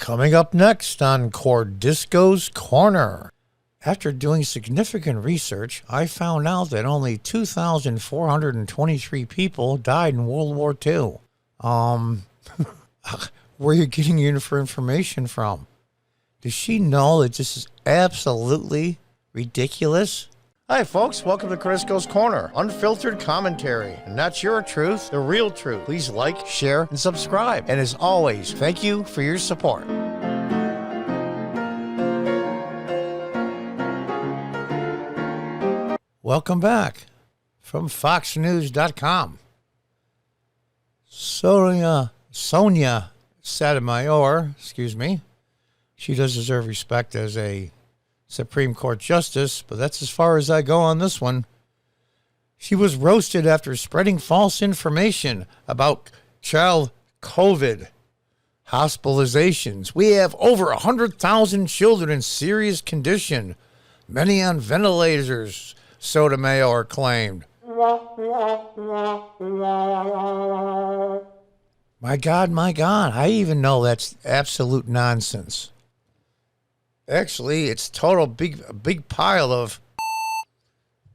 Coming up next on Cordisco's Corner. After doing significant research, I found out that only 2,423 people died in World War II. Where are you getting your information from? Does she know that this is absolutely ridiculous? Hi, folks. Welcome to Cordisco's Corner. Unfiltered commentary. Not your truth, the real truth. Please like, share, and subscribe. And as always, thank you for your support. Welcome back from FoxNews.com. Sonia Sotomayor, she does deserve respect as a Supreme Court justice, but that's as far as I go on this one. She was roasted after spreading false information about child COVID hospitalizations. We have over 100,000 children in serious condition, many on ventilators, Sotomayor claimed. My God, I even know that's absolute nonsense. Actually, it's a big pile of,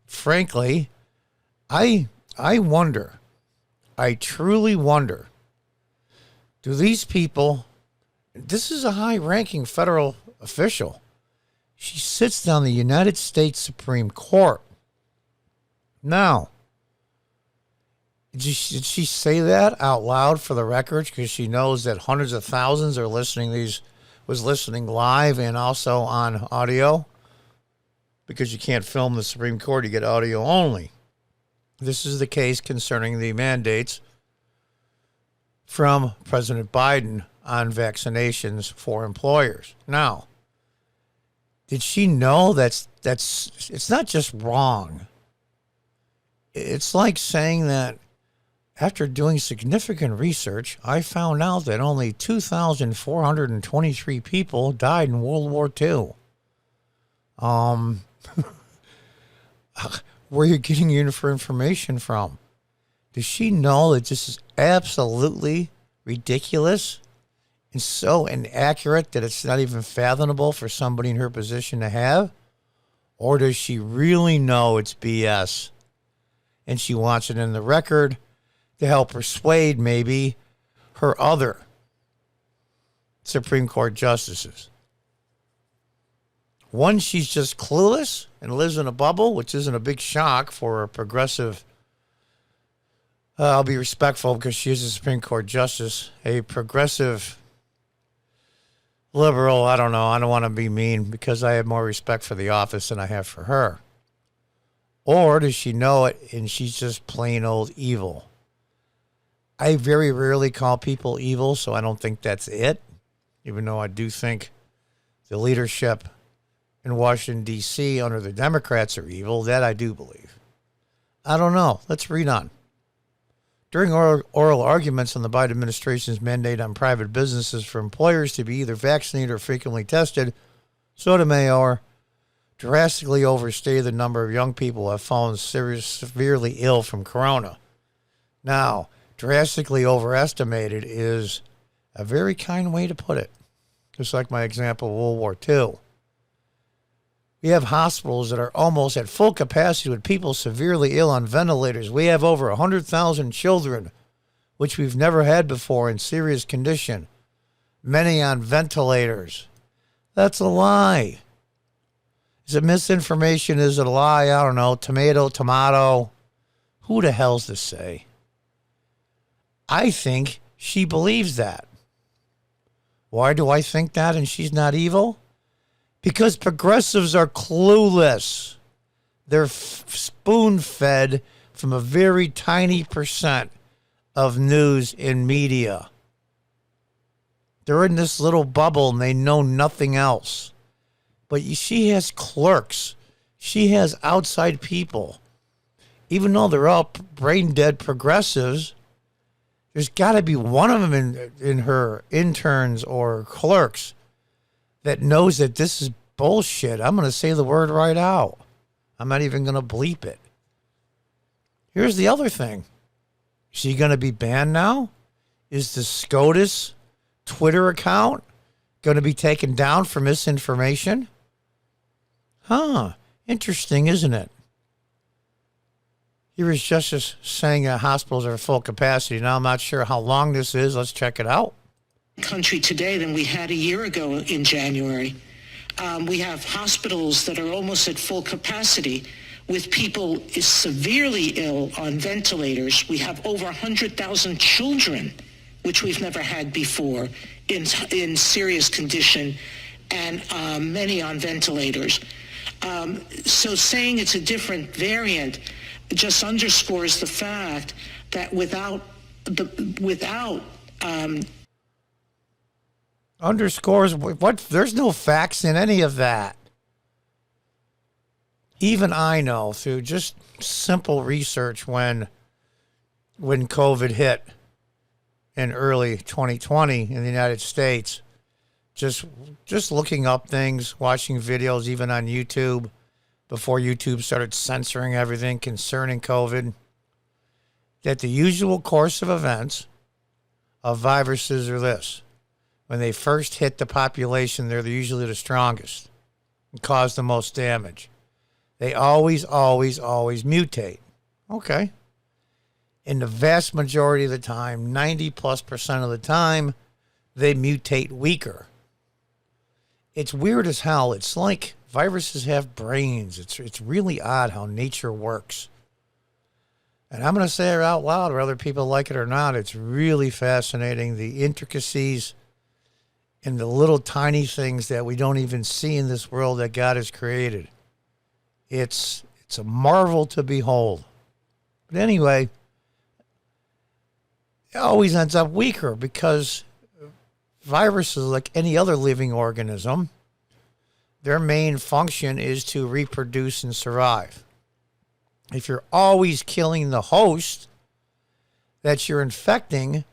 frankly, I truly wonder, do these people, this is a high-ranking federal official. She sits on the United States Supreme Court. Now, did she say that out loud for the record because she knows that hundreds of thousands are was listening live and also on audio? Because you can't film the Supreme Court, you get audio only. This is the case concerning the mandates from President Biden on vaccinations for employers. Now, did she know that's it's not just wrong. It's like saying that after doing significant research, I found out that only 2,423 people died in World War II. Where are you getting your information from? Does she know that this is absolutely ridiculous and so inaccurate that it's not even fathomable for somebody in her position to have? Or does she really know it's BS and she wants it in the record to help persuade maybe her other Supreme Court justices? One, she's just clueless and lives in a bubble, which isn't a big shock for a progressive. I'll be respectful because she is a Supreme Court justice, a progressive liberal. I don't know. I don't want to be mean because I have more respect for the office than I have for her. Or does she know it and she's just plain old evil? I very rarely call people evil, so I don't think that's it, even though I do think the leadership in Washington, D.C. under the Democrats are evil. That I do believe. I don't know. Let's read on. During oral arguments on the Biden administration's mandate on private businesses for employers to be either vaccinated or frequently tested, Sotomayor drastically overstated the number of young people who have fallen severely ill from corona. Now, drastically overestimated is a very kind way to put it. Just like my example of World War II. We have hospitals that are almost at full capacity with people severely ill on ventilators. We have over 100,000 children, which we've never had before, in serious condition. Many on ventilators. That's a lie. Is it misinformation? Is it a lie? I don't know. Tomato. Who the hell's to say? I think she believes that. Why do I think that and she's not evil? Because progressives are clueless. They're spoon-fed from a very tiny percent of news and media. They're in this little bubble and they know nothing else. But she has clerks. She has outside people. Even though they're all brain-dead progressives, there's got to be one of them in her interns or clerks that knows that this is bullshit. I'm going to say the word right out. I'm not even going to bleep it. Here's the other thing. Is she going to be banned now? Is the SCOTUS Twitter account going to be taken down for misinformation? Huh. Interesting, isn't it? Here is Justice saying that hospitals are full capacity. Now, I'm not sure how long this is. Let's check it out. Country today than we had a year ago in January. We have hospitals that are almost at full capacity with people severely ill on ventilators. We have over 100,000 children, which we've never had before, in serious condition, and many on ventilators. So saying it's a different variant just underscores the fact that underscores what? There's no facts in any of that. Even I know through just simple research when COVID hit in early 2020 in the United States, just looking up things, watching videos even on YouTube before YouTube started censoring everything concerning COVID, that the usual course of events of viruses are this. When they first hit the population, they're usually the strongest and cause the most damage. They always mutate. Okay. In the vast majority of the time, 90+% of the time, they mutate weaker. It's weird as hell. It's like viruses have brains. It's really odd how nature works. And I'm going to say it out loud, whether people like it or not. It's really fascinating, the intricacies and the little tiny things that we don't even see in this world that God has created. It's a marvel to behold. But anyway, it always ends up weaker because viruses, like any other living organism, their main function is to reproduce and survive. If you're always killing the host that you're infecting,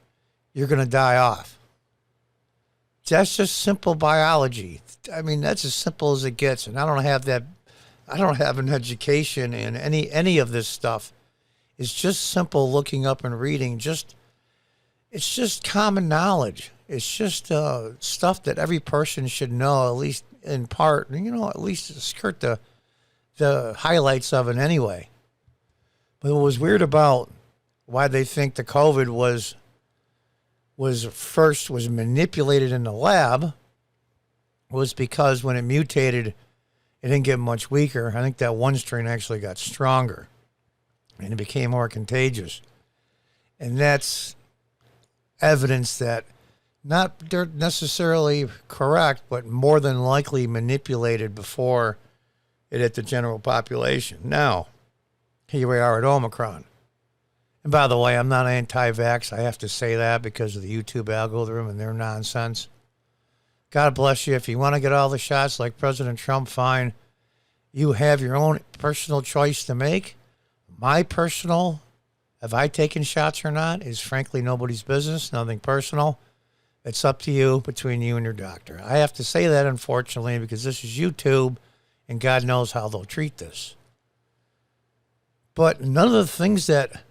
you're going to die off. That's just simple biology. I mean, that's as simple as it gets. And I don't have an education in any of this stuff. It's just simple looking up and reading. It's just common knowledge. It's just stuff that every person should know, at least in part, at least skirt the highlights of it anyway. But what was weird about why they think the COVID was manipulated in the lab was because when it mutated, it didn't get much weaker. I think that one strain actually got stronger and it became more contagious. And that's evidence that not they're necessarily correct, but more than likely manipulated before it hit the general population. Now, here we are at Omicron. And by the way, I'm not anti-vax. I have to say that because of the YouTube algorithm and their nonsense. God bless you. If you want to get all the shots like President Trump, fine. You have your own personal choice to make. My personal, have I taken shots or not, is frankly nobody's business, nothing personal. It's up to you, between you and your doctor. I have to say that, unfortunately, because this is YouTube, and God knows how they'll treat this. But none of the things that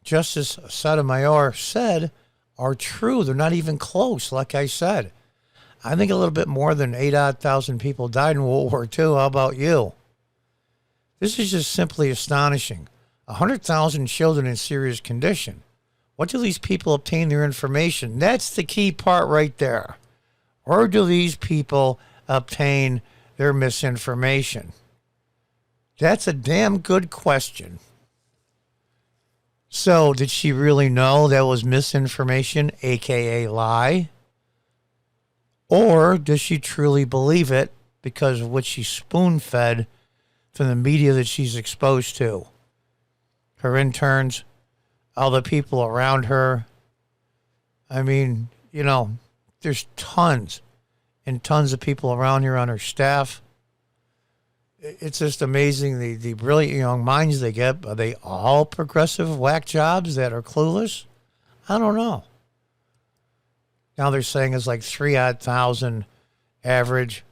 Justice Sotomayor said are true. They're not even close, like I said. I think a little bit more than 8,000 people died in World War II. How about you? This is just simply astonishing. 100,000 children in serious condition. What do these people obtain their information? That's the key part right there. Or do these people obtain their misinformation? That's a damn good question. So, did she really know that was misinformation, aka lie? Or does she truly believe it because of what she spoon-fed from the media that she's exposed to? Her interns, all the people around her. I mean, there's tons and tons of people around here on her staff. It's just amazing the brilliant young minds they get. Are they all progressive whack jobs that are clueless? I don't know. Now they're saying it's like 3,000 average.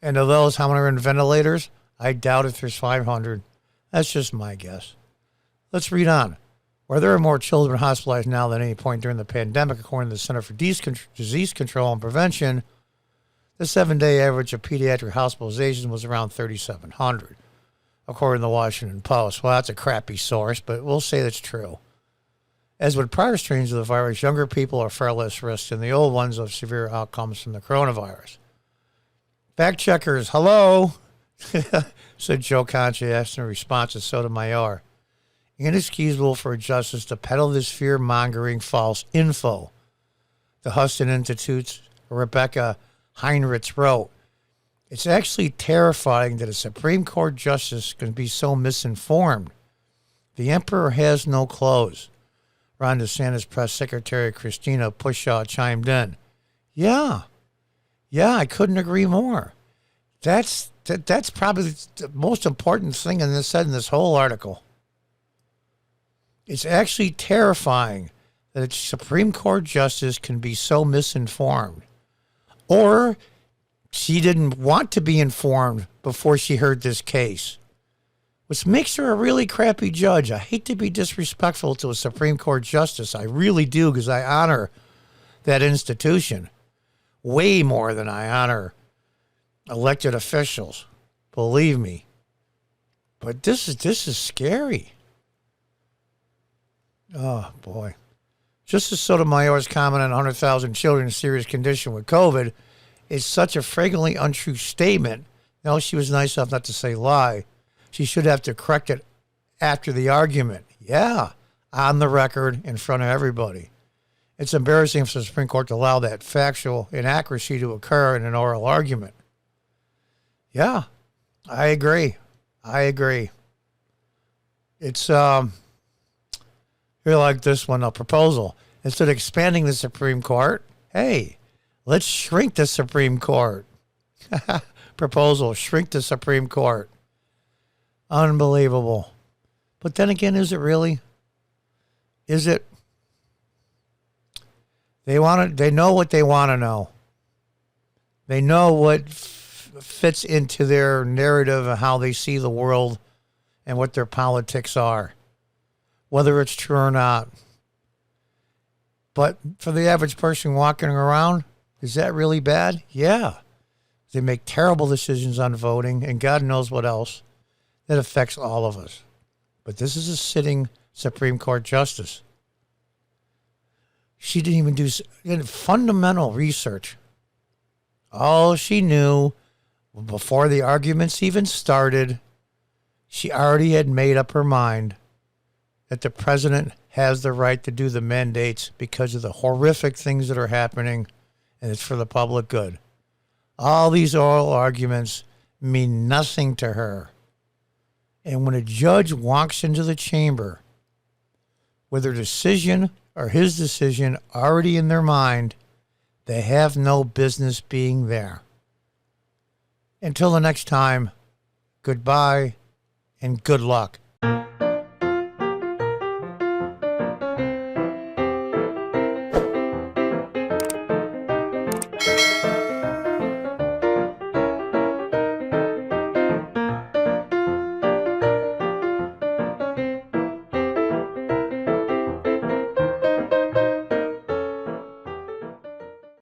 And of those, how many are in ventilators? I doubt if there's 500. That's just my guess. Let's read on. Where there are more children hospitalized now than any point during the pandemic, according to the Center for Disease Control and Prevention, The 7-day average of pediatric hospitalizations was around 3,700, according to the Washington Post. Well, that's a crappy source, but we'll say that's true. As with prior strains of the virus, younger people are far less risk than the old ones of severe outcomes from the coronavirus. Fact checkers, hello, said Joe Concha in response to Sotomayor. Inexcusable for justice to peddle this fear-mongering false info. The Huston Institute's Rebecca Heinrichs wrote, it's actually terrifying that a Supreme Court justice can be so misinformed. The emperor has no clothes. Ron DeSantis press secretary Christina Pushaw chimed in. Yeah, I couldn't agree more. That's probably the most important thing said in this whole article. It's actually terrifying that a Supreme Court justice can be so misinformed. Or she didn't want to be informed before she heard this case, which makes her a really crappy judge. I hate to be disrespectful to a Supreme Court justice. I really do, because I honor that institution way more than I honor elected officials. Believe me. But this is scary. Oh, boy. Justice Sotomayor's comment on 100,000 children in serious condition with COVID is such a flagrantly untrue statement. No, she was nice enough not to say lie. She should have to correct it after the argument. Yeah, on the record in front of everybody. It's embarrassing for the Supreme Court to allow that factual inaccuracy to occur in an oral argument. Yeah, I agree. It's, here like this one, a proposal. Instead of expanding the Supreme Court, hey, let's shrink the Supreme Court. Proposal, shrink the Supreme Court. Unbelievable. But then again, is it really? Is it? They know what they want to know. They know what fits into their narrative of how they see the world and what their politics are, whether it's true or not. But for the average person walking around, is that really bad? Yeah. They make terrible decisions on voting and God knows what else. That affects all of us. But this is a sitting Supreme Court justice. She didn't even do fundamental research. All she knew before the arguments even started, she already had made up her mind that the president has the right to do the mandates because of the horrific things that are happening, and it's for the public good. All these oral arguments mean nothing to her. And when a judge walks into the chamber with her decision or his decision already in their mind, they have no business being there. Until the next time, goodbye and good luck.